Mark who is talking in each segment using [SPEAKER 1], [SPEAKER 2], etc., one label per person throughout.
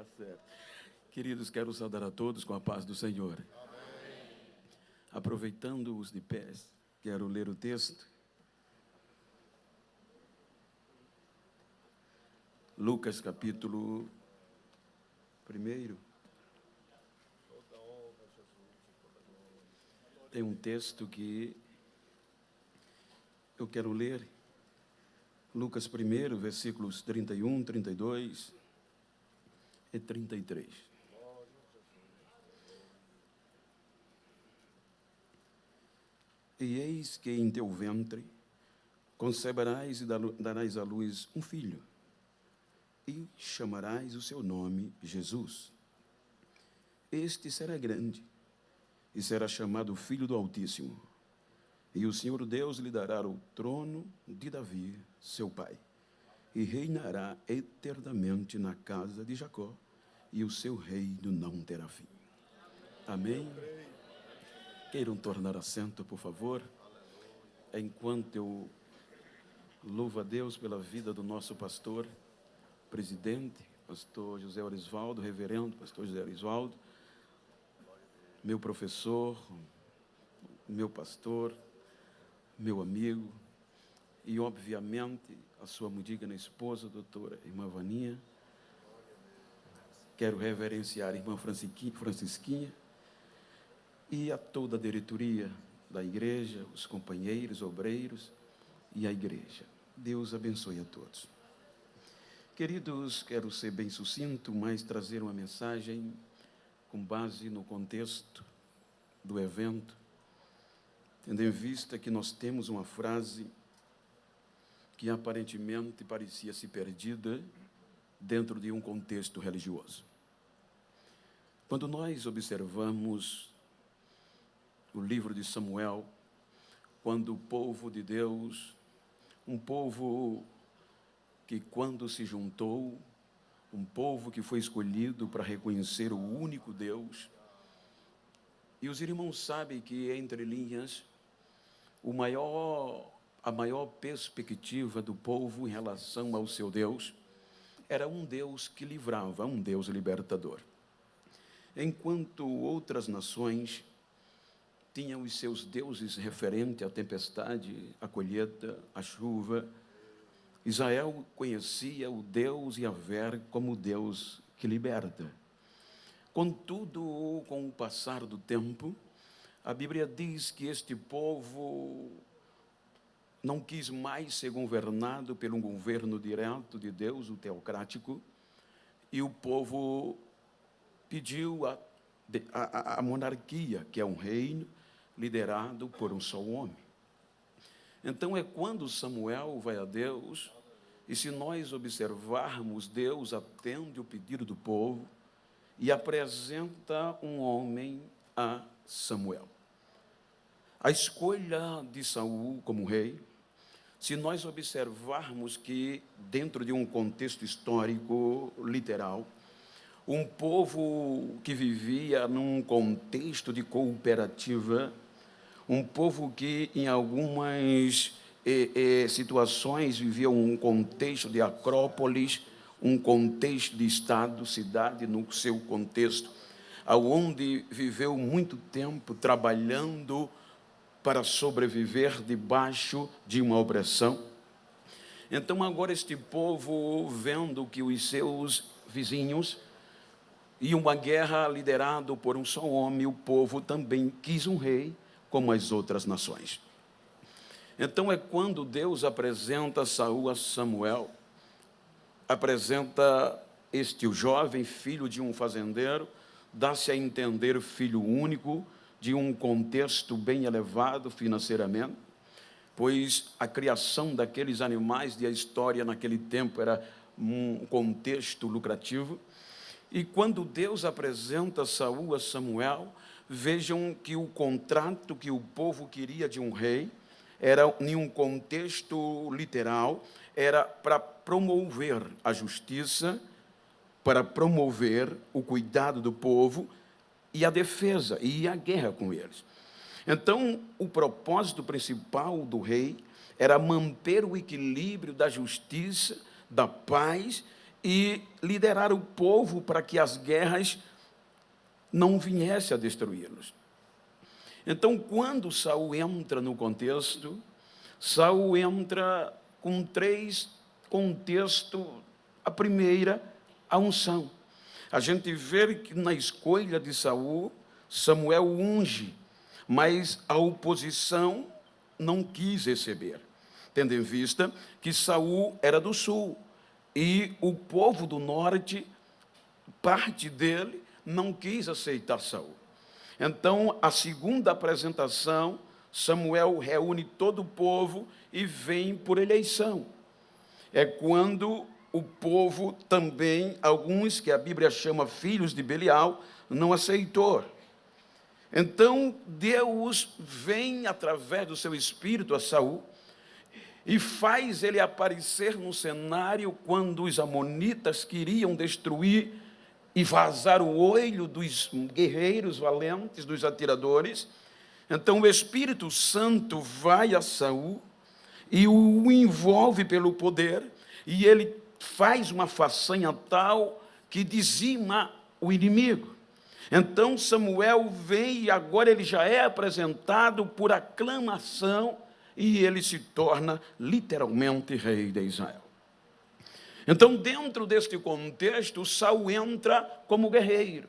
[SPEAKER 1] Tá certo. Queridos, quero saudar a todos com a paz do Senhor. Amém. Aproveitando-os de pés, quero ler o texto. Lucas, capítulo 1. Tem um texto que eu quero ler. Lucas 1, versículos 31, 32 e 33. E eis que em teu ventre conceberás e darás à luz um filho, e chamarás o seu nome Jesus. Este será grande, e será chamado Filho do Altíssimo. E o Senhor Deus lhe dará o trono de Davi, seu pai, e reinará eternamente na casa de Jacó, e o seu reino não terá fim. Amém? Queiram tornar assento, por favor, enquanto eu louvo a Deus pela vida do nosso pastor, presidente, pastor José Orisvaldo, reverendo pastor José Orisvaldo, meu professor, meu pastor, meu amigo, e obviamente a sua muito digna esposa, doutora irmã Vaninha. Quero reverenciar a irmã Francisquinha e a toda a diretoria da igreja, os companheiros, obreiros e a igreja. Deus abençoe a todos. Queridos, quero ser bem sucinto, mas trazer uma mensagem com base no contexto do evento, tendo em vista que nós temos uma frase que aparentemente parecia-se perdida dentro de um contexto religioso. Quando nós observamos o livro de Samuel, quando o povo de Deus, um povo que quando se juntou, um povo que foi escolhido para reconhecer o único Deus, e os irmãos sabem que, entre linhas, a maior perspectiva do povo em relação ao seu Deus era um Deus que livrava, um Deus libertador. Enquanto outras nações tinham os seus deuses referentes à tempestade, à colheita, à chuva, Israel conhecia o Deus Yahvé como o Deus que liberta. Contudo, com o passar do tempo, a Bíblia diz que este povo não quis mais ser governado pelo governo direto de Deus, o teocrático, e o povo pediu a monarquia, que é um reino liderado por um só homem. Então é quando Samuel vai a Deus, e se nós observarmos, Deus atende o pedido do povo e apresenta um homem a Samuel. A escolha de Saul como rei, se nós observarmos que, dentro de um contexto histórico literal, um povo que vivia num contexto de cooperativa, um povo que, em algumas situações, vivia um contexto de acrópolis, um contexto de estado, cidade, no seu contexto, aonde viveu muito tempo trabalhando para sobreviver debaixo de uma opressão. Então, agora este povo, vendo que os seus vizinhos e uma guerra liderada por um só homem, o povo também quis um rei, como as outras nações. Então é quando Deus apresenta Saul a Samuel, apresenta o jovem filho de um fazendeiro, dá-se a entender filho único, de um contexto bem elevado financeiramente, pois a criação daqueles animais e a história naquele tempo era um contexto lucrativo. E quando Deus apresenta Saul a Samuel, vejam que o contrato que o povo queria de um rei era, em um contexto literal, era para promover a justiça, para promover o cuidado do povo e a defesa e a guerra com eles. Então, o propósito principal do rei era manter o equilíbrio da justiça, da paz e liderar o povo para que as guerras não viessem a destruí-los. Então, quando Saul entra no contexto, Saul entra com 3 contextos. A primeira, a unção. A gente vê que na escolha de Saul, Samuel unge, mas a oposição não quis receber, tendo em vista que Saul era do sul e o povo do norte, parte dele, não quis aceitar Saul. Então, a segunda apresentação, Samuel reúne todo o povo e vem por eleição. É quando o povo também, alguns que a Bíblia chama filhos de Belial, não aceitou. Então, Deus vem através do seu espírito a Saul e faz ele aparecer no cenário quando os amonitas queriam destruir e vazar o olho dos guerreiros valentes, dos atiradores. Então, o Espírito Santo vai a Saul e o envolve pelo poder, e ele faz uma façanha tal que dizima o inimigo. Então Samuel vem e agora ele já é apresentado por aclamação e ele se torna literalmente rei de Israel. Então, dentro deste contexto, Saul entra como guerreiro.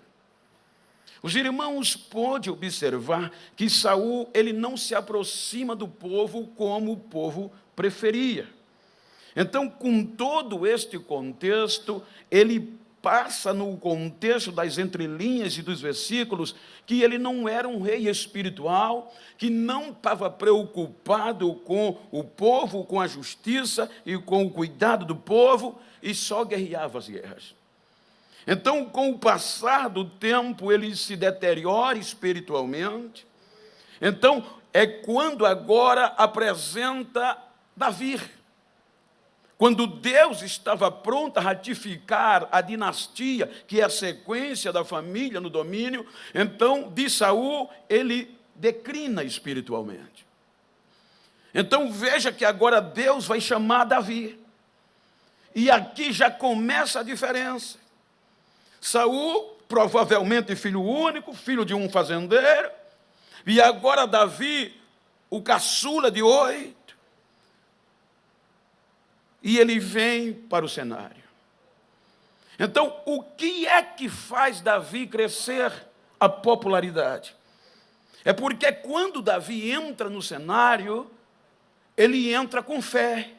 [SPEAKER 1] Os irmãos podem observar que Saul ele não se aproxima do povo como o povo preferia. Então, com todo este contexto, ele passa no contexto das entrelinhas e dos versículos que ele não era um rei espiritual, que não estava preocupado com o povo, com a justiça e com o cuidado do povo, e só guerreava as guerras. Então, com o passar do tempo, ele se deteriora espiritualmente. Então, é quando agora apresenta Davi. Quando Deus estava pronto a ratificar a dinastia, que é a sequência da família no domínio, então, de Saul, ele declina espiritualmente. Então, veja que agora Deus vai chamar Davi. E aqui já começa a diferença. Saul, provavelmente filho único, filho de um fazendeiro, e agora Davi, o caçula de 8, e ele vem para o cenário. Então, o que é que faz Davi crescer a popularidade? É porque quando Davi entra no cenário, ele entra com fé.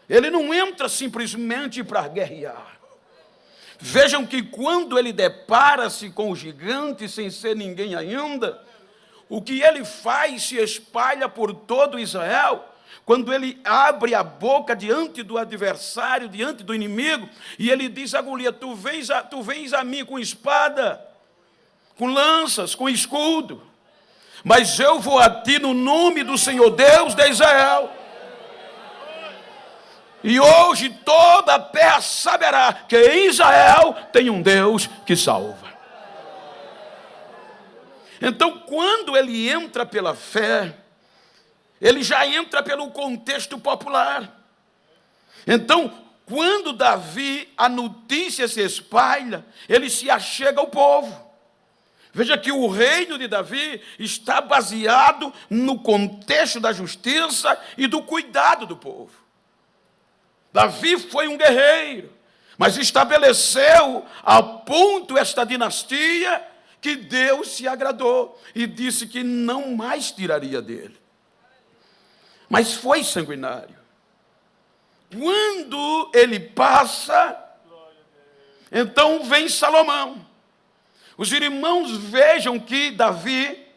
[SPEAKER 1] Ele não entra simplesmente para guerrear. Vejam que quando ele depara-se com o gigante, sem ser ninguém ainda, o que ele faz se espalha por todo Israel. Quando ele abre a boca diante do adversário, diante do inimigo, e ele diz a Golias: tu vens a mim com espada, com lanças, com escudo, mas eu vou a ti no nome do Senhor Deus de Israel. E hoje toda a terra saberá que em Israel tem um Deus que salva. Então, quando ele entra pela fé, ele já entra pelo contexto popular. Então, quando Davi, a notícia se espalha, ele se achega ao povo. Veja que o reino de Davi está baseado no contexto da justiça e do cuidado do povo. Davi foi um guerreiro, mas estabeleceu a ponto esta dinastia que Deus se agradou e disse que não mais tiraria dele. Mas foi sanguinário. Quando ele passa, então vem Salomão. Os irmãos vejam que Davi,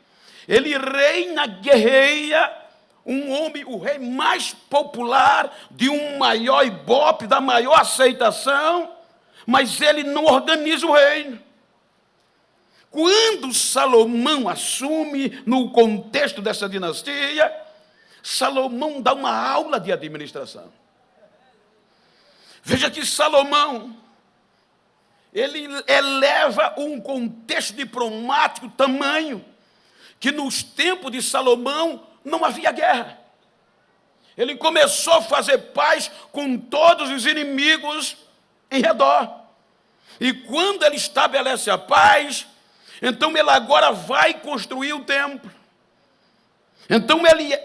[SPEAKER 1] ele reina, guerreia, um homem, o rei mais popular, de um maior ibope, da maior aceitação, mas ele não organiza o reino. Quando Salomão assume, no contexto dessa dinastia, Salomão dá uma aula de administração. Veja que Salomão, ele eleva um contexto diplomático tamanho, que nos tempos de Salomão não havia guerra. Ele começou a fazer paz com todos os inimigos em redor. E quando ele estabelece a paz, então ele agora vai construir o templo. Então ele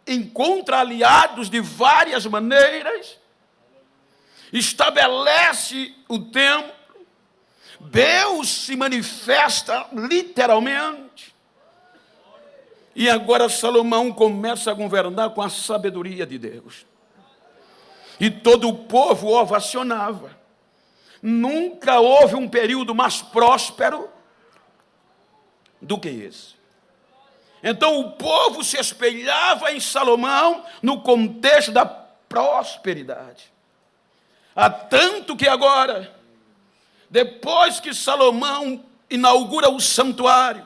[SPEAKER 1] encontra aliados de várias maneiras, estabelece o templo, Deus se manifesta literalmente. E agora Salomão começa a governar com a sabedoria de Deus. E todo o povo ovacionava. Nunca houve um período mais próspero do que esse. Então o povo se espelhava em Salomão no contexto da prosperidade. Há tanto que agora, depois que Salomão inaugura o santuário,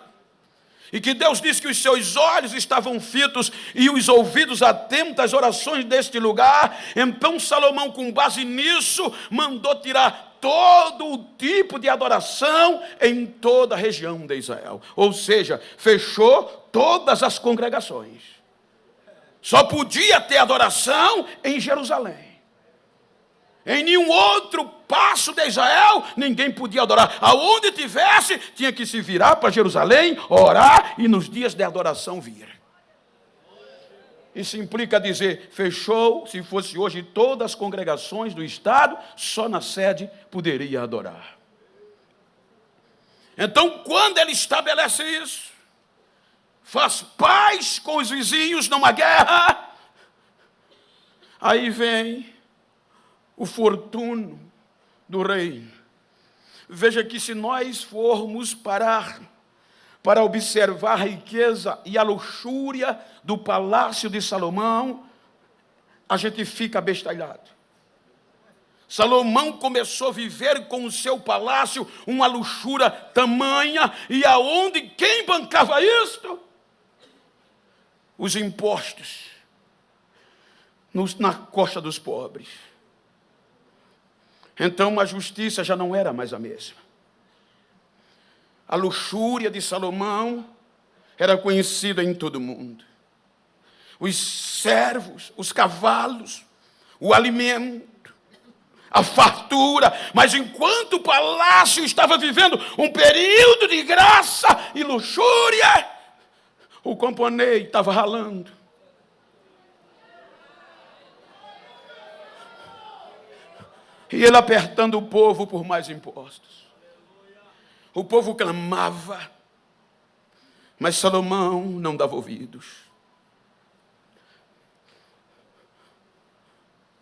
[SPEAKER 1] e que Deus disse que os seus olhos estavam fitos e os ouvidos atentos às orações deste lugar, então Salomão, com base nisso, mandou tirar todo o tipo de adoração em toda a região de Israel. Ou seja, fechou todas as congregações. Só podia ter adoração em Jerusalém. Em nenhum outro passo de Israel, ninguém podia adorar. Aonde tivesse, tinha que se virar para Jerusalém, orar e nos dias de adoração vir. Isso implica dizer, fechou, se fosse hoje, todas as congregações do estado, só na sede poderia adorar. Então, quando ele estabelece isso, faz paz com os vizinhos numa guerra, aí vem o fortuno do reino. Veja que se nós formos parar para observar a riqueza e a luxúria do palácio de Salomão, a gente fica abestalhado. Salomão começou a viver com o seu palácio uma luxúria tamanha, e aonde quem bancava isto? Os impostos na costa dos pobres. Então a justiça já não era mais a mesma. A luxúria de Salomão era conhecida em todo o mundo. Os servos, os cavalos, o alimento, a fartura. Mas enquanto o palácio estava vivendo um período de graça e luxúria, o camponês estava ralando. E ele apertando o povo por mais impostos. O povo clamava, mas Salomão não dava ouvidos.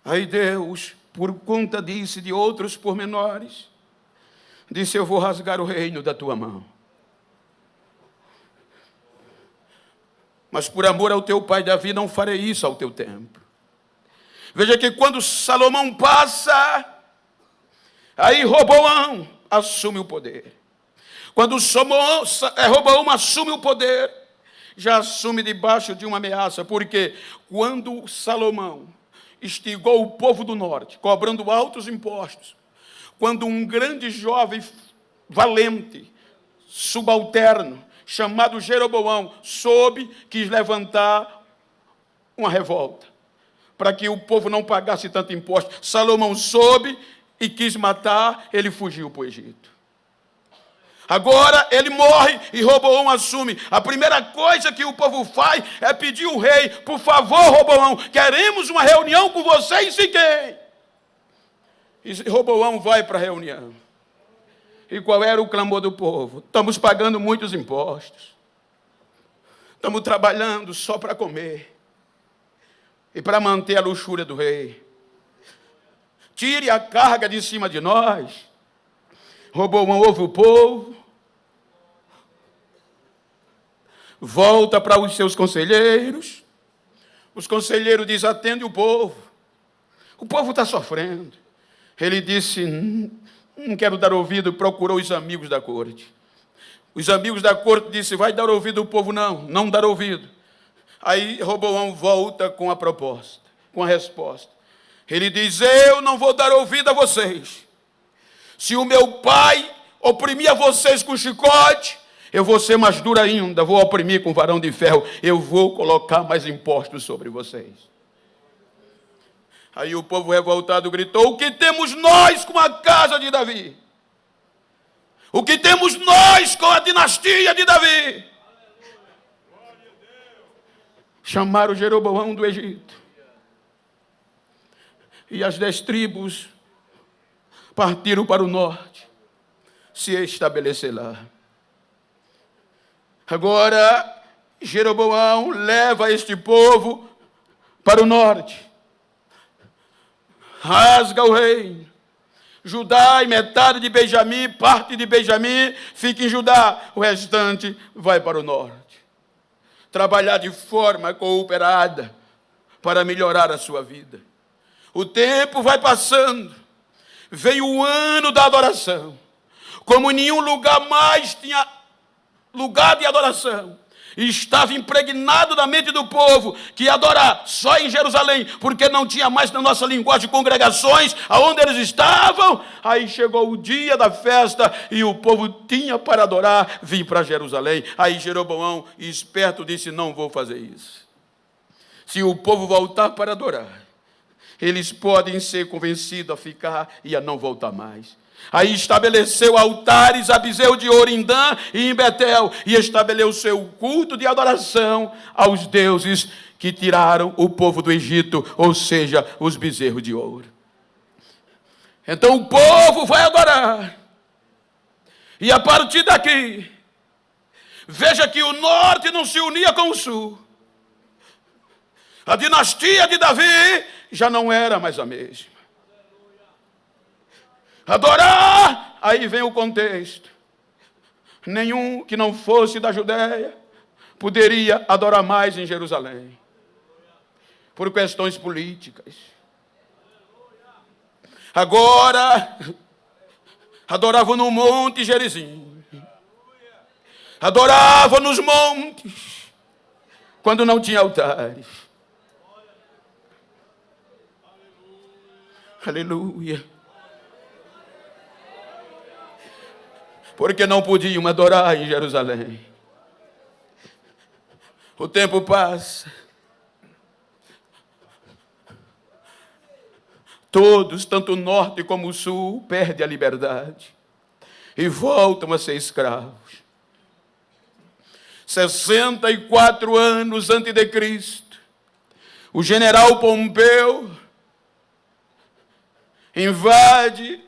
[SPEAKER 1] Aí Deus, por conta disso e de outros pormenores, disse, eu vou rasgar o reino da tua mão. Mas por amor ao teu pai Davi, não farei isso ao teu templo. Veja que quando Salomão passa, aí Roboão assume o poder. Quando Roboão assume o poder, já assume debaixo de uma ameaça. Porque quando Salomão instigou o povo do norte, cobrando altos impostos, quando um grande jovem valente, subalterno, chamado Jeroboão, quis levantar uma revolta, para que o povo não pagasse tanto imposto. Salomão soube e quis matar, ele fugiu para o Egito. Agora ele morre e Roboão assume. A primeira coisa que o povo faz é pedir ao rei, por favor, Roboão, queremos uma reunião com você e quem? E Roboão vai para a reunião. E qual era o clamor do povo? Estamos pagando muitos impostos. Estamos trabalhando só para comer. E para manter a luxúria do rei. Tire a carga de cima de nós. Roboão ouve o povo. Volta para os seus conselheiros. Os conselheiros dizem, atende o povo. O povo está sofrendo. Ele disse, não quero dar ouvido, procurou os amigos da corte. Os amigos da corte disseram, vai dar ouvido ao povo? Não dar ouvido. Aí Roboão volta com a proposta, com a resposta. Ele diz, eu não vou dar ouvido a vocês. Se o meu pai oprimir a vocês com chicote, eu vou ser mais duro ainda, vou oprimir com varão de ferro, eu vou colocar mais impostos sobre vocês. Aí o povo revoltado gritou: o que temos nós com a casa de Davi? O que temos nós com a dinastia de Davi? Chamaram Jeroboão do Egito. E as 10 tribos partiram para o norte, se estabelecer lá. Agora, Jeroboão leva este povo para o norte. Rasga o reino. Judá e metade de Benjamim, parte de Benjamim, fica em Judá. O restante vai para o norte. Trabalhar de forma cooperada para melhorar a sua vida. O tempo vai passando. Veio o ano da adoração. Como nenhum lugar mais tinha lugar de adoração. E estava impregnado na mente do povo que ia adorar só em Jerusalém, porque não tinha mais na nossa linguagem congregações aonde eles estavam. Aí chegou o dia da festa e o povo tinha para adorar, vir para Jerusalém. Aí Jeroboão, esperto, disse: não vou fazer isso. Se o povo voltar para adorar, eles podem ser convencidos a ficar e a não voltar mais. Aí estabeleceu altares a bezerro de ouro em Dan e em Betel, e estabeleceu o culto de adoração aos deuses que tiraram o povo do Egito, ou seja, os bezerros de ouro. Então o povo vai adorar, e a partir daqui, veja que o norte não se unia com o sul. A dinastia de Davi já não era mais a mesma. Adorar, aí vem o contexto. Nenhum que não fosse da Judéia poderia adorar mais em Jerusalém, por questões políticas. Agora, adoravam no Monte Gerizim, adoravam nos montes, quando não tinha altares. Aleluia. Porque não podiam adorar em Jerusalém. O tempo passa. Todos, tanto o norte como o sul, perdem a liberdade e voltam a ser escravos. 64 anos antes de Cristo, o general Pompeu invade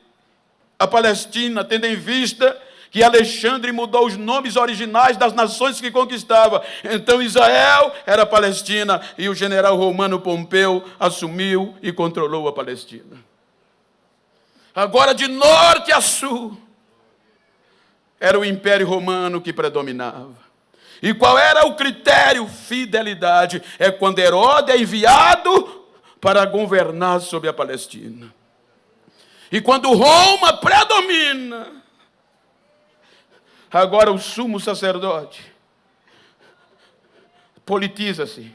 [SPEAKER 1] a Palestina, tendo em vista que Alexandre mudou os nomes originais das nações que conquistava. Então Israel era Palestina e o general romano Pompeu assumiu e controlou a Palestina. Agora, de norte a sul, era o Império Romano que predominava. E qual era o critério? Fidelidade. É quando Herodes é enviado para governar sobre a Palestina. E quando Roma predomina, agora o sumo sacerdote politiza-se.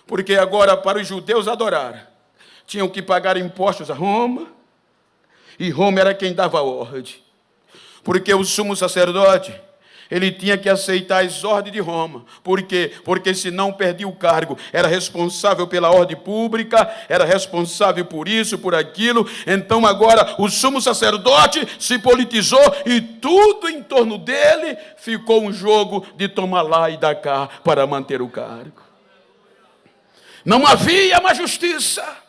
[SPEAKER 1] Porque agora, para os judeus adorar, tinham que pagar impostos a Roma, e Roma era quem dava a ordem. Porque o sumo sacerdote, ele tinha que aceitar as ordens de Roma. Por quê? Porque senão perdia o cargo. Era responsável pela ordem pública, era responsável por isso, por aquilo. Então agora o sumo sacerdote se politizou e tudo em torno dele ficou um jogo de tomar lá e dar cá para manter o cargo. Não havia mais justiça.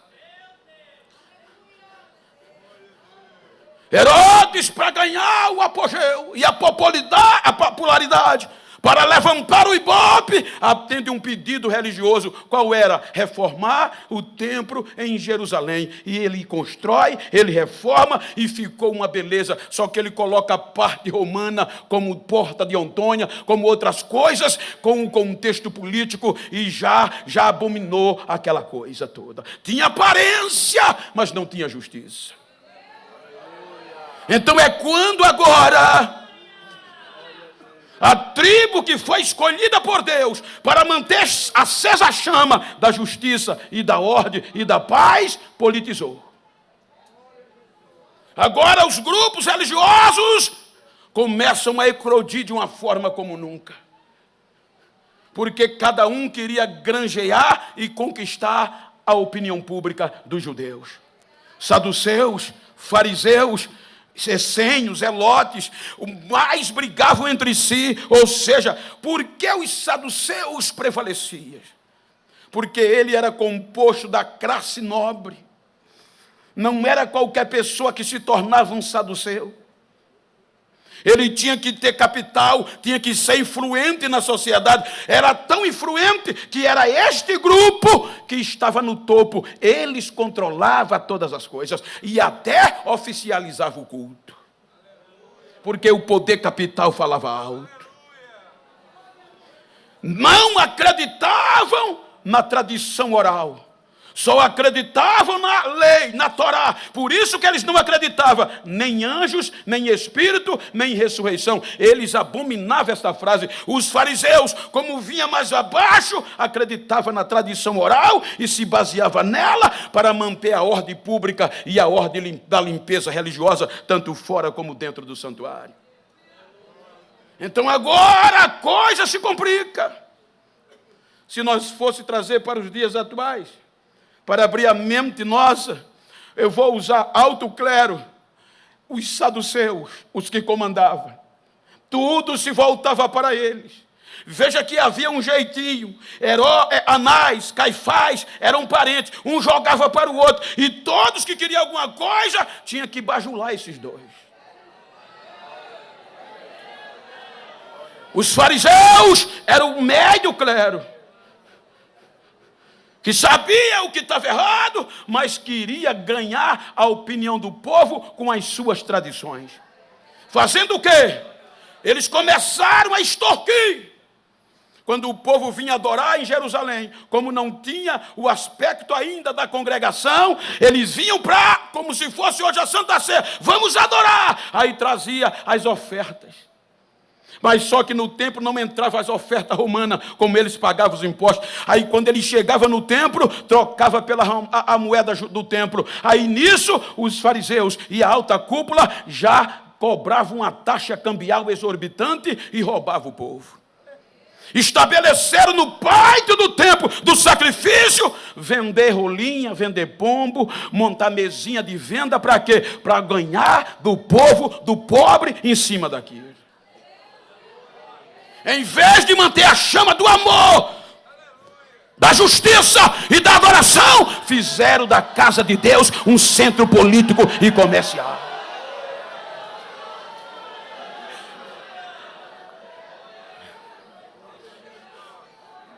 [SPEAKER 1] Herodes, para ganhar o apogeu e a popularidade, para levantar o ibope, atende um pedido religioso. Qual era? Reformar o templo em Jerusalém. E ele constrói, ele reforma e ficou uma beleza. Só que ele coloca a parte romana como porta de Antônia, como outras coisas, com um contexto político, e já abominou aquela coisa toda. Tinha aparência, mas não tinha justiça. Então é quando agora a tribo que foi escolhida por Deus para manter acesa a chama da justiça e da ordem e da paz, politizou. Agora os grupos religiosos começam a eclodir de uma forma como nunca. Porque cada um queria granjear e conquistar a opinião pública dos judeus. Saduceus, fariseus, essênios, zelotes, mais brigavam entre si. Ou seja, por que os saduceus prevaleciam? Porque ele era composto da classe nobre. Não era qualquer pessoa que se tornava um saduceu. Ele tinha que ter capital, tinha que ser influente na sociedade. Era tão influente que era este grupo que estava no topo. Eles controlavam todas as coisas e até oficializavam o culto. Porque o poder capital falava alto. Não acreditavam na tradição oral. Só acreditavam na lei, na Torá. Por isso que eles não acreditavam nem anjos, nem espírito, nem ressurreição. Eles abominavam esta frase. Os fariseus, como vinha mais abaixo, acreditavam na tradição oral e se baseava nela para manter a ordem pública e a ordem da limpeza religiosa, tanto fora como dentro do santuário. Então agora a coisa se complica. Se nós fosse trazer para os dias atuais, para abrir a mente nossa, eu vou usar alto clero, os saduceus, os que comandavam. Tudo se voltava para eles. Veja que havia um jeitinho. Anás, Caifás eram parentes. Um jogava para o outro. E todos que queriam alguma coisa, tinham que bajular esses dois. Os fariseus eram o médio clero, que sabia o que estava errado, mas queria ganhar a opinião do povo com as suas tradições. Fazendo o quê? Eles começaram a extorquir. Quando o povo vinha adorar em Jerusalém, como não tinha o aspecto ainda da congregação, eles vinham para, como se fosse hoje a Santa Ceia, vamos adorar. Aí trazia as ofertas. Mas só que no templo não entrava as ofertas romanas, como eles pagavam os impostos. Aí quando ele chegava no templo, trocava pela a moeda do templo. Aí nisso, os fariseus e a alta cúpula já cobravam uma taxa cambial exorbitante e roubavam o povo. Estabeleceram no pátio do templo do sacrifício, vender rolinha, vender pombo, montar mesinha de venda, para quê? Para ganhar do povo, do pobre, em cima daquilo. Em vez de manter a chama do amor, da justiça e da adoração, fizeram da casa de Deus um centro político e comercial.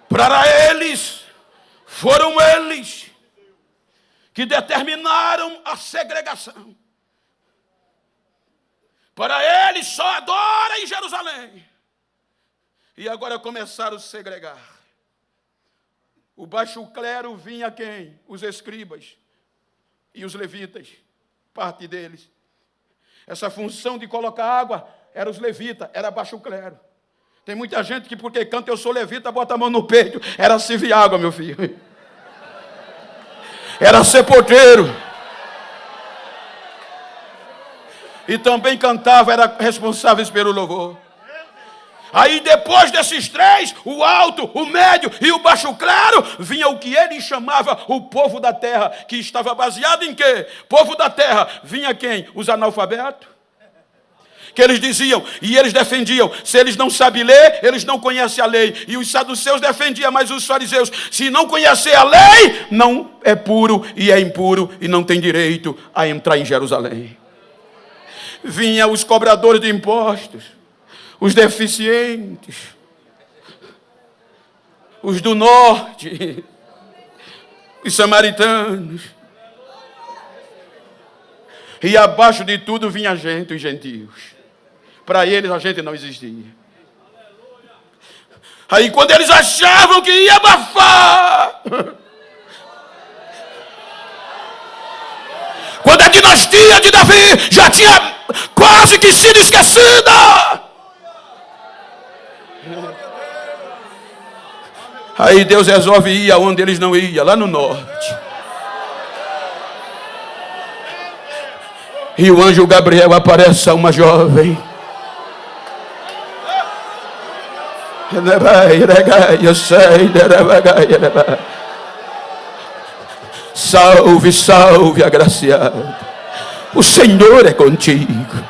[SPEAKER 1] Para eles, foram eles que determinaram a segregação. Para eles só adora em Jerusalém. E agora começaram a segregar. O baixo clero vinha quem? Os escribas e os levitas, parte deles. Essa função de colocar água era os levitas, era baixo clero. Tem muita gente que porque canta eu sou levita, bota a mão no peito. Era servir água, meu filho. Era ser porteiro. E também cantava, era responsáveis pelo louvor. Aí depois desses três, o alto, o médio e o baixo clero, vinha o que ele chamava o povo da terra, que estava baseado em quê? Povo da terra, vinha quem? Os analfabetos. Que eles diziam, e eles defendiam, se eles não sabem ler, eles não conhecem a lei. E os saduceus defendiam, mas os fariseus, se não conhecer a lei, não é puro e é impuro e não tem direito a entrar em Jerusalém. Vinha os cobradores de impostos, os deficientes, os do norte, os samaritanos. E abaixo de tudo vinha a gente, os gentios. Para eles a gente não existia. Aí quando eles achavam que ia abafar, quando a dinastia de Davi já tinha quase que sido esquecida, aí Deus resolve ir aonde eles não iam, lá no norte. E o anjo Gabriel aparece a uma jovem. Salve, salve, agraciado. O Senhor é contigo.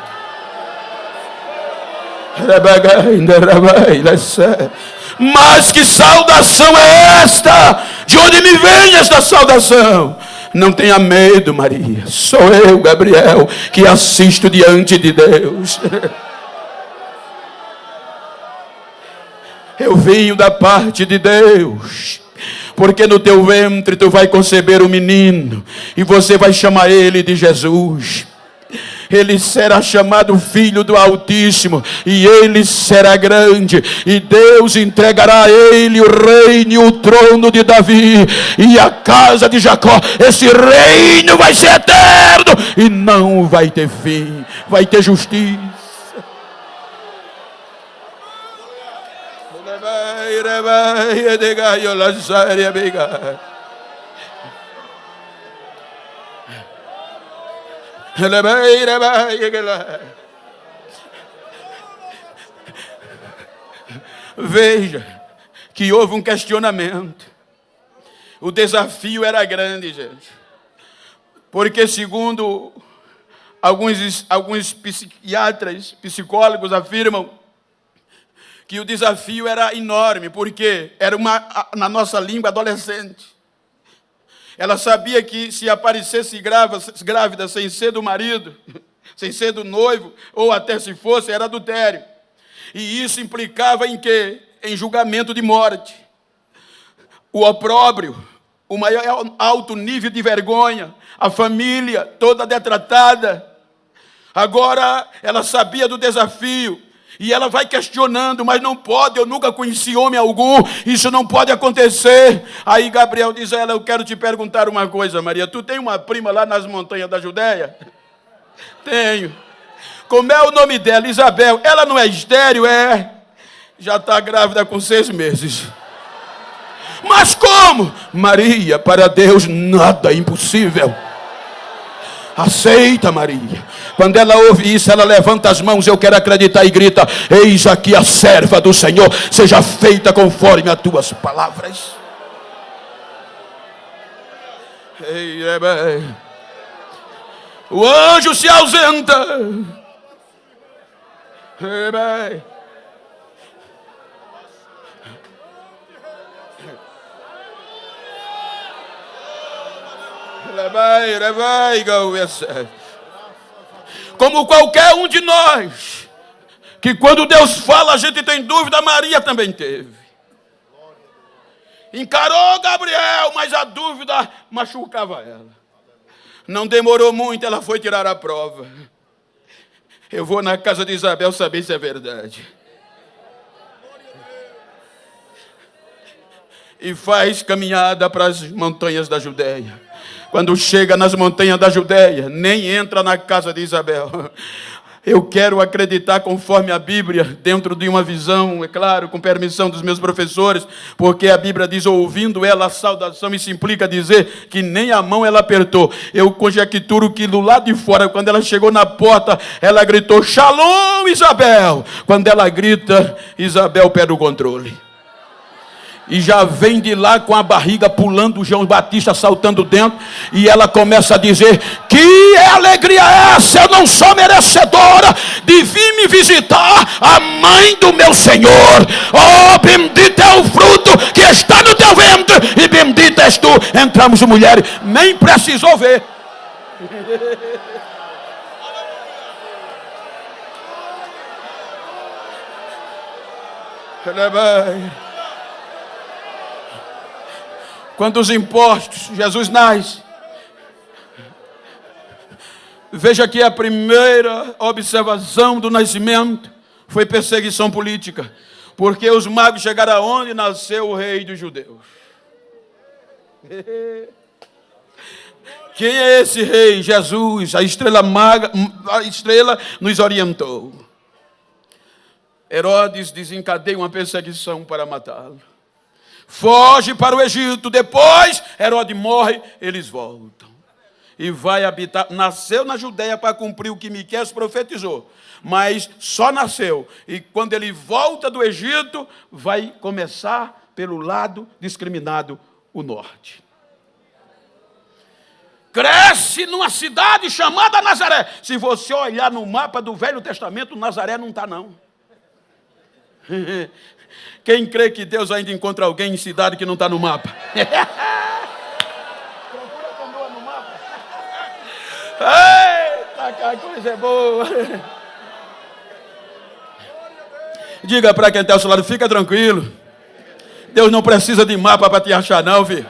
[SPEAKER 1] Mas que saudação é esta? De onde me vem esta saudação? Não tenha medo, Maria. Sou eu, Gabriel, que assisto diante de Deus. Eu venho da parte de Deus, porque no teu ventre tu vai conceber um menino, e você vai chamar ele de Jesus. Ele será chamado Filho do Altíssimo, e ele será grande, e Deus entregará a ele o reino e o trono de Davi, e a casa de Jacó. Esse reino vai ser eterno, e não vai ter fim, vai ter justiça. Veja que houve um questionamento. O desafio era grande, gente. Porque segundo alguns psiquiatras, psicólogos afirmam que o desafio era enorme, porque era na nossa língua, adolescente. Ela sabia que se aparecesse grávida sem ser do marido, sem ser do noivo, ou até se fosse, era adultério. E isso implicava em quê? Em julgamento de morte. O opróbrio, o maior alto nível de vergonha, a família toda detratada. Agora ela sabia do desafio. E ela vai questionando, mas não pode, eu nunca conheci homem algum, isso não pode acontecer. Aí Gabriel diz a ela: eu quero te perguntar uma coisa, Maria, tu tem uma prima lá nas montanhas da Judéia? Tenho. Como é o nome dela? Isabel. Ela não é estéril? É. Já está grávida com 6 meses. Mas como? Maria, para Deus nada é impossível. Aceita, Maria. Quando ela ouve isso, ela levanta as mãos, eu quero acreditar, e grita: eis aqui a serva do Senhor, seja feita conforme as tuas palavras. O anjo se ausenta. Como qualquer um de nós, que quando Deus fala a gente tem dúvida, Maria também teve. Encarou Gabriel, mas a dúvida machucava ela. Não demorou muito, ela foi tirar a prova. Eu vou na casa de Isabel saber se é verdade. E faz caminhada para as montanhas da Judéia. Quando chega nas montanhas da Judéia, nem entra na casa de Isabel. Eu quero acreditar conforme a Bíblia, dentro de uma visão, é claro, com permissão dos meus professores, porque a Bíblia diz: ouvindo ela a saudação, isso implica dizer que nem a mão ela apertou. Eu conjecturo que do lado de fora, quando ela chegou na porta, ela gritou: Shalom, Isabel. Quando ela grita, Isabel perde o controle. E já vem de lá com a barriga pulando, o João Batista saltando dentro, e ela começa a dizer: que alegria é essa? Eu não sou merecedora de vir me visitar a mãe do meu Senhor. Oh, bendito é o fruto que está no teu ventre, e bendita és tu. Entramos mulheres, nem precisou ver. Quantos impostos? Jesus nasce. Veja que a primeira observação do nascimento foi perseguição política. Porque os magos chegaram aonde nasceu o rei dos judeus. Quem é esse rei? Jesus. A estrela nos orientou. Herodes desencadeia uma perseguição para matá-lo. Foge para o Egito. Depois Herodes morre, eles voltam. E vai habitar. Nasceu na Judéia para cumprir o que Miqueias profetizou. Mas só nasceu. E quando ele volta do Egito, vai começar pelo lado discriminado, o norte. cresce numa cidade chamada Nazaré. Se você olhar no mapa do Velho Testamento, Nazaré não está, não. Quem crê que Deus ainda encontra alguém em cidade que não está no mapa? Procura Canoa no mapa. Eita, que coisa é boa. Diga para quem está ao seu lado, fica tranquilo. Deus não precisa de mapa para te achar, não, filho.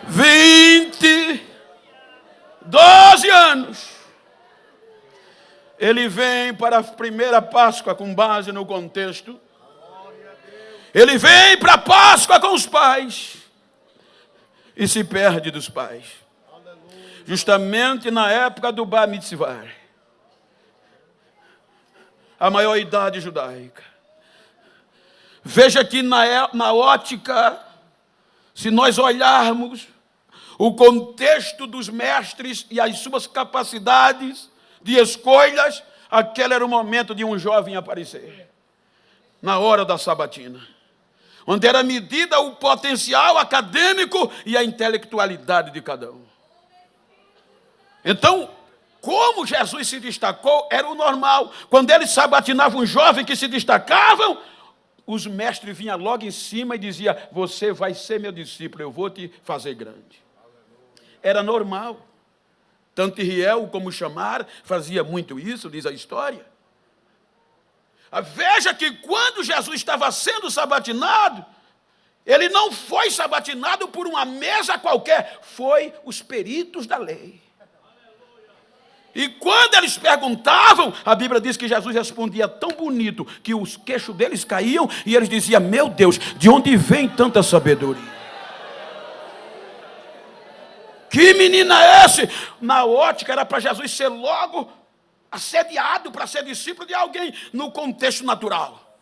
[SPEAKER 1] Vinte, 12 anos. Ele vem para a primeira Páscoa com base no contexto. Ele vem para a Páscoa com os pais e se perde dos pais. Justamente na época do Bar Mitzvah, a maior idade judaica. Veja que na ótica, se nós olharmos o contexto dos mestres e as suas capacidades de escolhas, aquele era o momento de um jovem aparecer, na hora da sabatina, onde era medida o potencial acadêmico e a intelectualidade de cada um. Então, como Jesus se destacou, era o normal. Quando ele sabatinava um jovem que se destacavam, os mestres vinham logo em cima e diziam: você vai ser meu discípulo, eu vou te fazer grande. Era normal. Tanto Riel como Chamar fazia muito isso, diz a história. Veja que quando Jesus estava sendo sabatinado, ele não foi sabatinado por uma mesa qualquer, foi os peritos da lei. E quando eles perguntavam, a Bíblia diz que Jesus respondia tão bonito que os queixos deles caíam e eles diziam: meu Deus, de onde vem tanta sabedoria? Que menino é esse? Na ótica era para Jesus ser logo assediado para ser discípulo de alguém no contexto natural.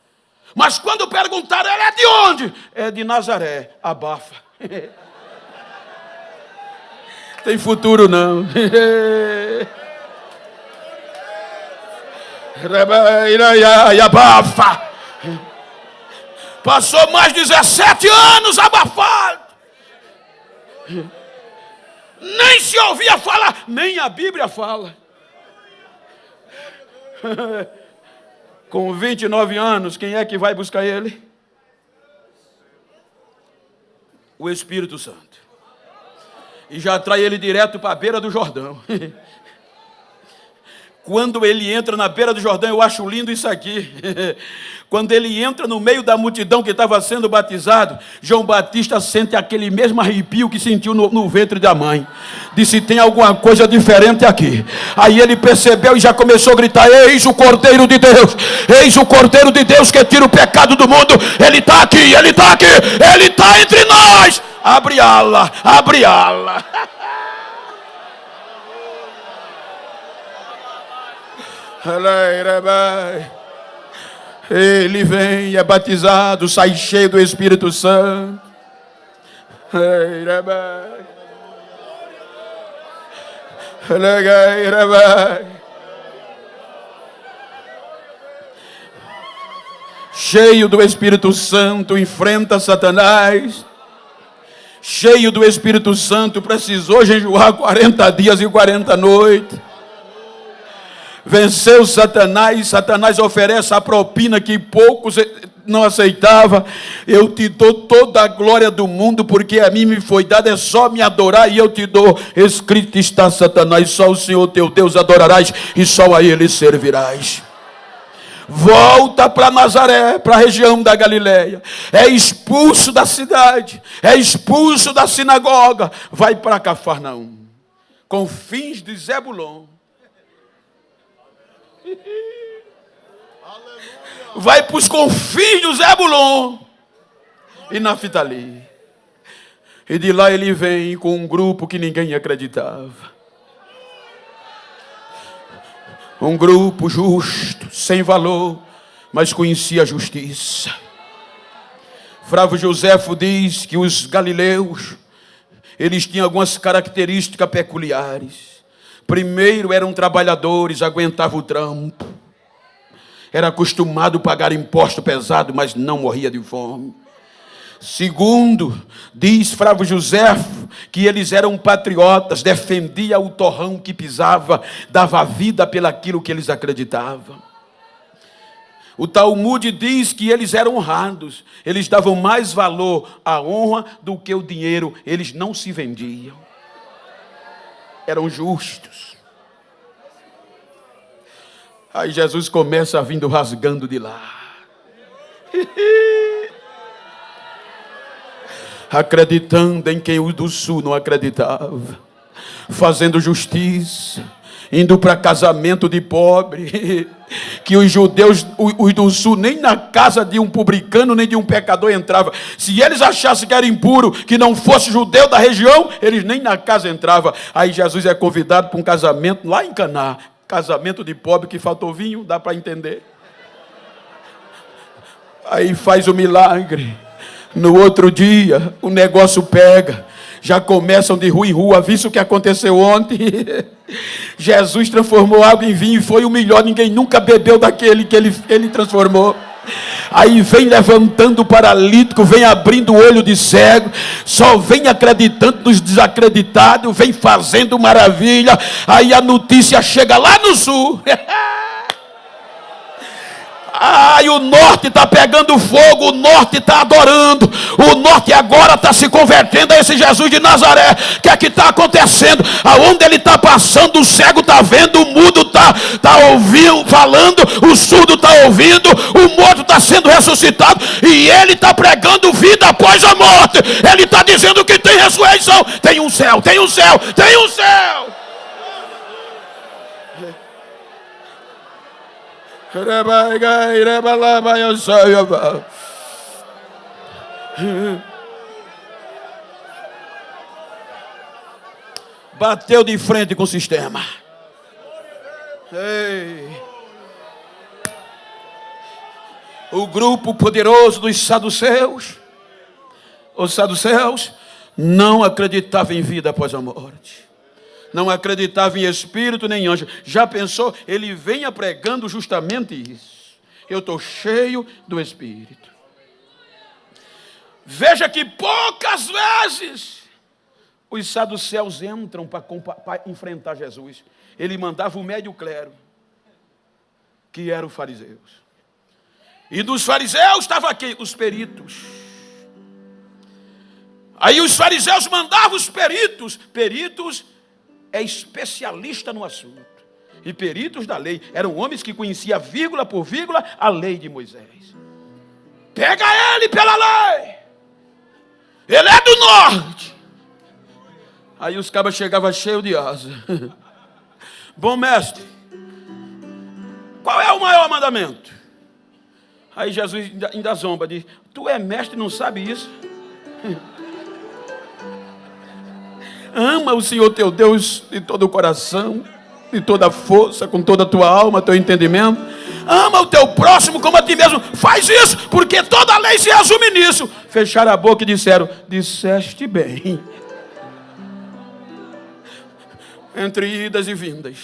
[SPEAKER 1] Mas quando perguntaram, ele é de onde? É de Nazaré. Abafa. Tem futuro não. Abafa. Passou mais de 17 anos abafado. Nem se ouvia falar, nem a Bíblia fala. Com 29 anos, quem é que vai buscar ele? O Espírito Santo. E já traz ele direto para a beira do Jordão. Quando ele entra na beira do Jordão, eu acho lindo isso aqui. Quando ele entra no meio da multidão que estava sendo batizado, João Batista sente aquele mesmo arrepio que sentiu no ventre da mãe. Disse: tem alguma coisa diferente aqui. Aí ele percebeu e já começou a gritar: eis o Cordeiro de Deus, eis o Cordeiro de Deus que tira o pecado do mundo. Ele está aqui, ele está aqui, ele está entre nós. Abre ala, abre ala. Ele vem, é batizado, sai cheio do Espírito Santo. Cheio do Espírito Santo, enfrenta Satanás. Cheio do Espírito Santo, precisou jejuar 40 dias e 40 noites. Venceu Satanás. Satanás oferece a propina que poucos não aceitavam. Eu te dou toda a glória do mundo, porque a mim me foi dada, é só me adorar e eu te dou. Escrito está, Satanás, só o Senhor teu Deus adorarás e só a Ele servirás. Volta para Nazaré, para a região da Galileia. É expulso da cidade, é expulso da sinagoga. Vai para Cafarnaum, confins de Zebulon. Vai para os confins do Zebulon e Naftali. E de lá ele vem com um grupo que ninguém acreditava. Um grupo justo, sem valor, mas conhecia a justiça. Flávio Joséfo diz que os galileus, eles tinham algumas características peculiares. Primeiro, eram trabalhadores, aguentavam o trampo. era acostumado a pagar imposto pesado, mas não morria de fome. Segundo, diz Flávio Joséfo que eles eram patriotas, defendia o torrão que pisava, dava vida pelaquilo que eles acreditavam. O Talmud diz que eles eram honrados, eles davam mais valor à honra do que o dinheiro, eles não se vendiam, eram justos. Aí Jesus começa vindo rasgando de lá. Acreditando em quem os do sul não acreditava, fazendo justiça, indo para casamento de pobre, que os judeus, os do sul, nem na casa de um publicano, nem de um pecador entrava. Se eles achassem que era impuro, que não fosse judeu da região, eles nem na casa entravam. Aí Jesus é convidado para um casamento lá em Caná, casamento de pobre que faltou vinho, dá para entender. Aí faz o milagre. No outro dia, o negócio pega. Já começam de rua em rua. Visto o que aconteceu ontem? Jesus transformou água em vinho e foi o melhor. Ninguém nunca bebeu daquele que ele transformou. Aí vem levantando o paralítico, vem abrindo o olho de cego, só vem acreditando nos desacreditados, vem fazendo maravilha. Aí a notícia chega lá no sul. Ai, o norte está pegando fogo, o norte está adorando, o norte agora está se convertendo a esse Jesus de Nazaré. O que é que está acontecendo? Aonde ele está passando, o cego está vendo, o mudo está ouvindo, falando, o surdo está ouvindo, o morto está sendo ressuscitado, e ele está pregando vida após a morte. Ele está dizendo que tem ressurreição, tem um céu, tem um céu, tem um céu. Bateu de frente com o sistema. Ei. O grupo poderoso dos saduceus, os saduceus não acreditavam em vida após a morte. Não acreditava em espírito nem anjo. Já pensou? Ele venha pregando justamente isso. Eu estou cheio do Espírito. Veja que poucas vezes os saduceus entram para enfrentar Jesus. Ele mandava o médio clero, que eram os fariseus. E dos fariseus estavam aqui os peritos. Aí os fariseus mandavam os peritos. Peritos é especialista no assunto. E peritos da lei eram homens que conheciam vírgula por vírgula a lei de Moisés. Pega ele pela lei. Ele é do norte. Aí os cabas chegavam cheios de asa. Bom mestre, qual é o maior mandamento? Aí Jesus ainda zomba, diz: tu é mestre e não sabe isso? Ama o Senhor teu Deus de todo o coração, de toda a força, com toda a tua alma, teu entendimento. Ama o teu próximo como a ti mesmo. Faz isso, porque toda a lei se resume nisso. Fecharam a boca e disseram: disseste bem. Entre idas e vindas,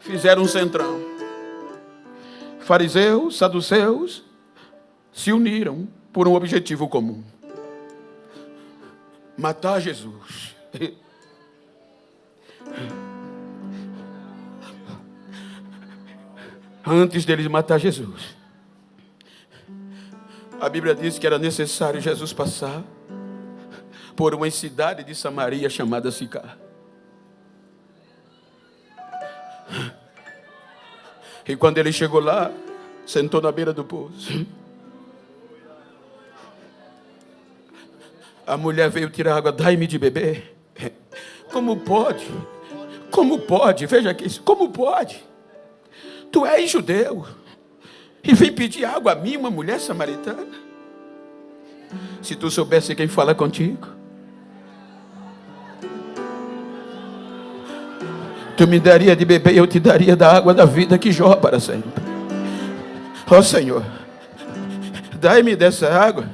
[SPEAKER 1] fizeram um centrão. Fariseus, saduceus se uniram por um objetivo comum: matar Jesus. Antes deles matar Jesus, a Bíblia diz que era necessário Jesus passar por uma cidade de Samaria chamada Sicar. E quando ele chegou lá, sentou na beira do poço. A mulher veio tirar água: dai-me de beber. Como pode? Como pode? Veja aqui, como pode? Tu és judeu e vem pedir água a mim, uma mulher samaritana? Se tu soubesse quem fala contigo, tu me daria de beber e eu te daria da água da vida que jorra para sempre. Ó Senhor, dai-me dessa água,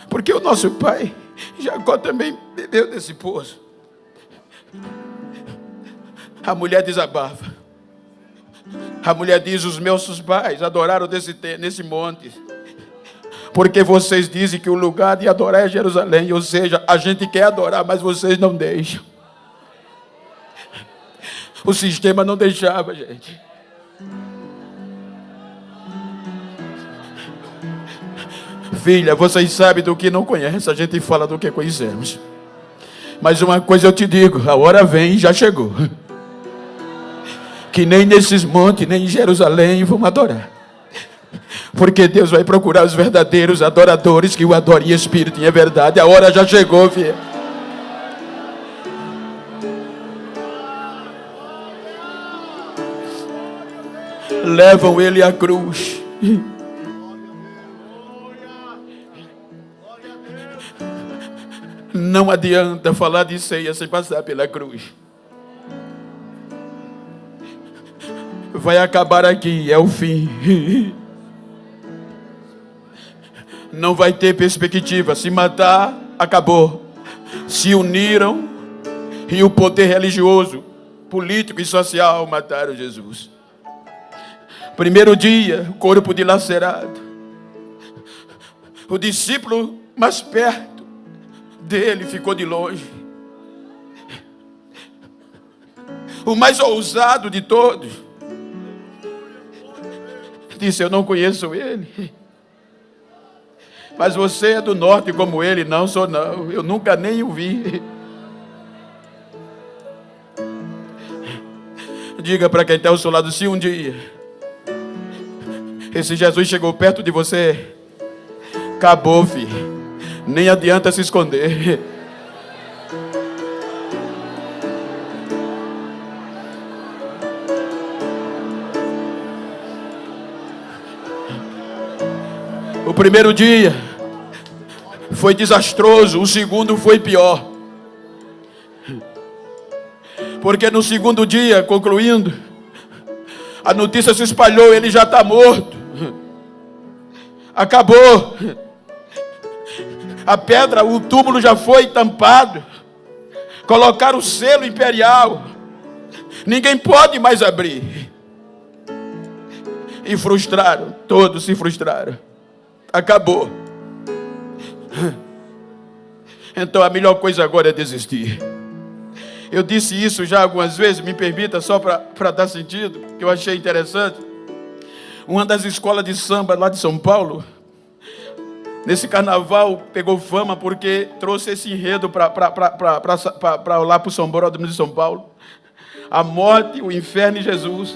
[SPEAKER 1] porque o nosso pai Jacó também bebeu desse poço. A mulher desabafa: A mulher diz: os meus pais adoraram nesse monte, porque vocês dizem que o lugar de adorar é Jerusalém. Ou seja, a gente quer adorar, mas vocês não deixam. O sistema não deixava, gente. Filha, vocês sabem do que não conhecem, a gente fala do que conhecemos. Mas uma coisa eu te digo, a hora vem e já chegou. Que nem nesses montes, nem em Jerusalém vamos adorar. Porque Deus vai procurar os verdadeiros adoradores que o adorem em espírito e em verdade. A hora já chegou, filha. Levam ele à cruz. Não adianta falar de ceia sem passar pela cruz. Vai acabar aqui, é o fim. Não vai ter perspectiva. Se matar, acabou. Se uniram e o poder religioso, político e social mataram Jesus. Primeiro dia, o corpo dilacerado. O discípulo mais perto dele ficou de longe. O mais ousado de todos disse: eu não conheço ele. Mas você é do norte como ele. Não sou não, eu nunca nem o vi. Diga para quem está ao seu lado: se um dia esse Jesus chegou perto de você, acabou, filho. Nem adianta se esconder. O primeiro dia foi desastroso, o segundo foi pior. Porque no segundo dia, concluindo, a notícia se espalhou: ele já está morto. Acabou. A pedra, o túmulo já foi tampado. Colocaram o selo imperial. Ninguém pode mais abrir. E frustraram, todos se frustraram. Acabou. Então a melhor coisa agora é desistir. Eu disse isso já algumas vezes, me permita, só para dar sentido, que eu achei interessante. Uma das escolas de samba lá de São Paulo, nesse carnaval, pegou fama porque trouxe esse enredo para lá para o São Bódromo de São Paulo. A morte, o inferno e Jesus.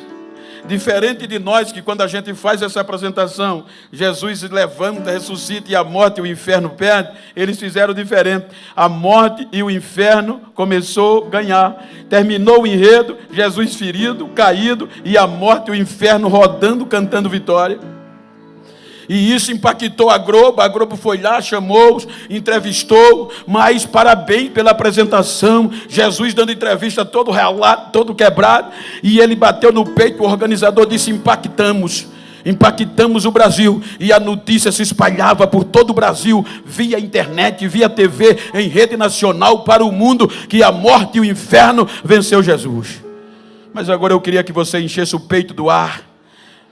[SPEAKER 1] Diferente de nós, que quando a gente faz essa apresentação, Jesus levanta, ressuscita e a morte e o inferno perde, eles fizeram diferente. A morte e o inferno começou a ganhar. Terminou o enredo, Jesus ferido, caído, e a morte e o inferno rodando, cantando vitória. E isso impactou a Globo foi lá, chamou-os, entrevistou, mas parabéns pela apresentação. Jesus dando entrevista todo ralado, todo quebrado, e ele bateu no peito, o organizador disse: impactamos o Brasil. E a notícia se espalhava por todo o Brasil, via internet, via TV, em rede nacional para o mundo, que a morte e o inferno venceu Jesus. Mas agora eu queria que você enchesse o peito do ar,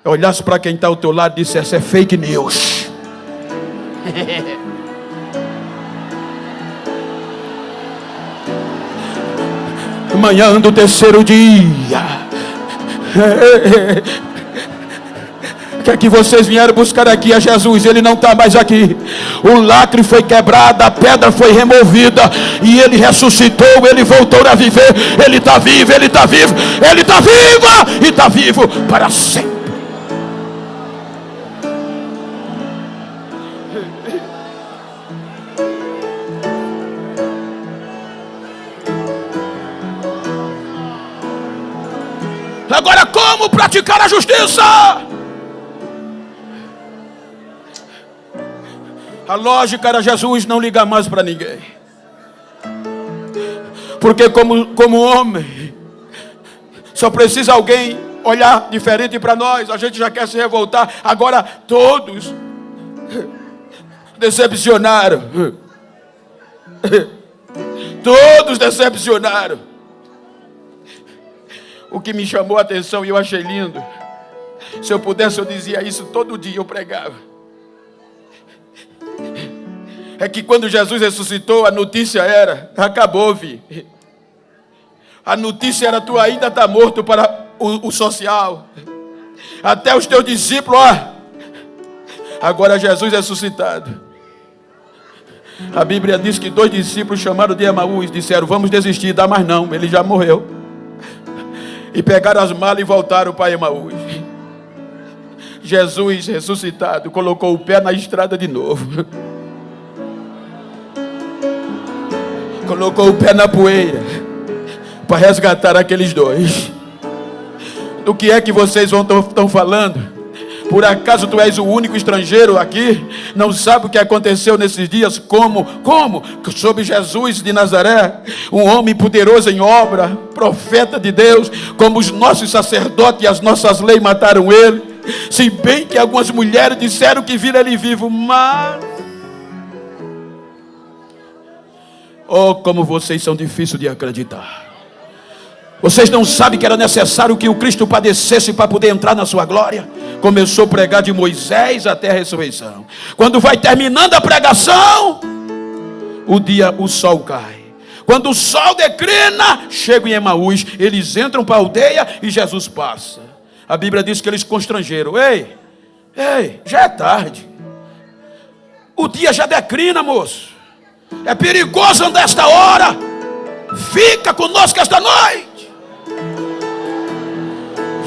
[SPEAKER 1] olhasse para quem está ao teu lado e dissesse: é fake news. Amanhã do terceiro dia, o que é que vocês vieram buscar aqui? É Jesus, ele não está mais aqui. O lacre foi quebrado, a pedra foi removida, e ele ressuscitou, ele voltou a viver. Ele está vivo, ele está vivo, ele está vivo, e está vivo para sempre. Agora, como praticar a justiça? A lógica era Jesus não ligar mais para ninguém. Porque como homem, só precisa alguém olhar diferente para nós, a gente já quer se revoltar. Agora todos decepcionaram. Todos decepcionaram. O que me chamou a atenção e eu achei lindo, Se eu pudesse, eu dizia isso todo dia, eu pregava. É que quando Jesus ressuscitou, a notícia era: acabou, vi. A notícia era: tu ainda está morto para o social. Até os teus discípulos, agora Jesus ressuscitado. A Bíblia diz que 2 discípulos chamaram de Emaús, disseram: vamos desistir, dá mais não, ele já morreu. E pegaram as malas e voltaram para Emaús. Jesus ressuscitado colocou o pé na estrada de novo. Colocou o pé na poeira para resgatar aqueles 2. Do que é que vocês estão falando? Por acaso tu és o único estrangeiro aqui? Não sabe o que aconteceu nesses dias? Como? Sobre Jesus de Nazaré, um homem poderoso em obra, profeta de Deus, como os nossos sacerdotes e as nossas leis mataram ele. Se bem que algumas mulheres disseram que viram ele vivo, mas... oh, como vocês são difíceis de acreditar. Vocês não sabem que era necessário que o Cristo padecesse para poder entrar na sua glória? Começou a pregar de Moisés até a ressurreição. Quando vai terminando a pregação, o sol cai. Quando o sol declina, chegam em Emaús. Eles entram para a aldeia e Jesus passa. A Bíblia diz que eles constrangeram. Ei, já é tarde. O dia já declina, moço. É perigoso andar esta hora. Fica conosco esta noite.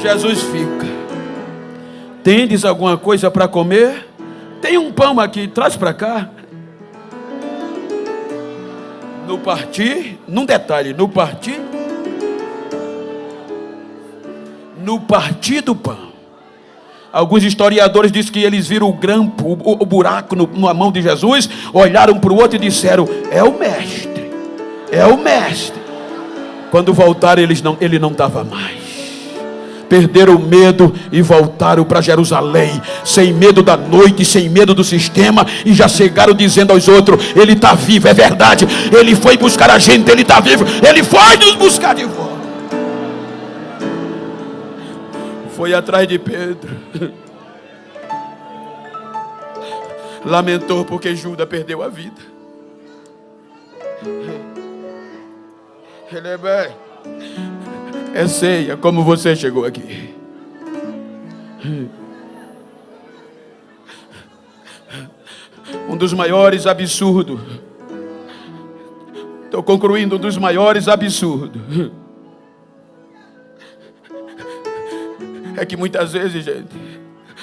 [SPEAKER 1] Jesus fica. Tendes alguma coisa para comer? Tem um pão aqui, traz para cá. No partir, num detalhe, no partir do pão. Alguns historiadores dizem que eles viram o grampo, o buraco na mão de Jesus, olharam para o outro e disseram: é o mestre, é o mestre. Quando voltaram, ele não estava mais. Perderam o medo e voltaram para Jerusalém, sem medo da noite, sem medo do sistema, e já chegaram dizendo aos outros: ele está vivo, é verdade, ele foi buscar a gente, ele está vivo, ele foi nos buscar de volta. Foi atrás de Pedro, lamentou porque Judas perdeu a vida. Ele é bem. É ceia, como você chegou aqui. Um dos maiores absurdos. Estou concluindo, um dos maiores absurdos. É que muitas vezes, gente,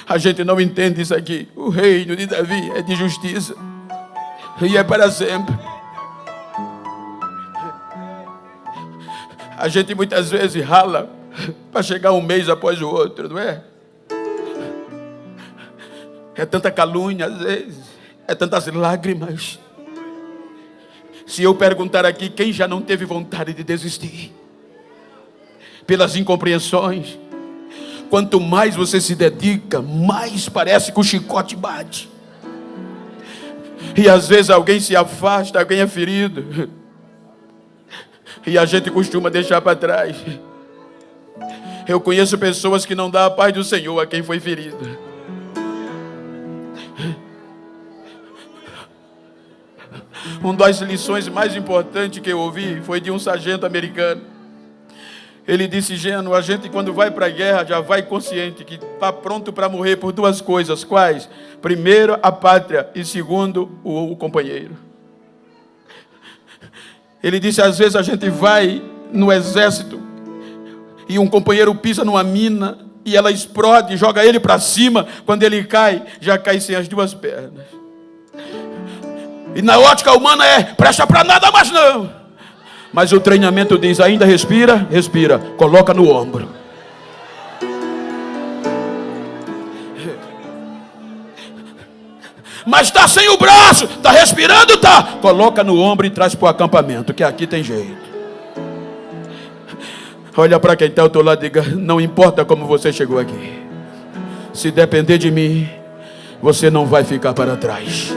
[SPEAKER 1] a gente não entende isso aqui. O reino de Davi é de justiça. E é para sempre. A gente muitas vezes rala para chegar um mês após o outro, não é? É tanta calúnia às vezes, é tantas lágrimas. Se eu perguntar aqui, quem já não teve vontade de desistir? Pelas incompreensões. Quanto mais você se dedica, mais parece que o chicote bate. E às vezes alguém se afasta, alguém é ferido. E a gente costuma deixar para trás. Eu conheço pessoas que não dão a paz do Senhor a quem foi ferido. Uma das lições mais importantes que eu ouvi foi de um sargento americano. Ele disse: Geno, a gente quando vai para a guerra já vai consciente que está pronto para morrer por 2 coisas. Quais? Primeiro, a pátria, e segundo, o companheiro. Ele disse: às vezes a gente vai no exército e um companheiro pisa numa mina e ela explode, joga ele para cima. Quando ele cai, já cai sem as 2 pernas. E na ótica humana presta para nada mais não. Mas o treinamento diz: ainda respira, respira, coloca no ombro. Mas está sem o braço, está respirando, está. Coloca no ombro e traz para o acampamento, que aqui tem jeito. Olha para quem está ao teu lado e diga: não importa como você chegou aqui, se depender de mim, você não vai ficar para trás.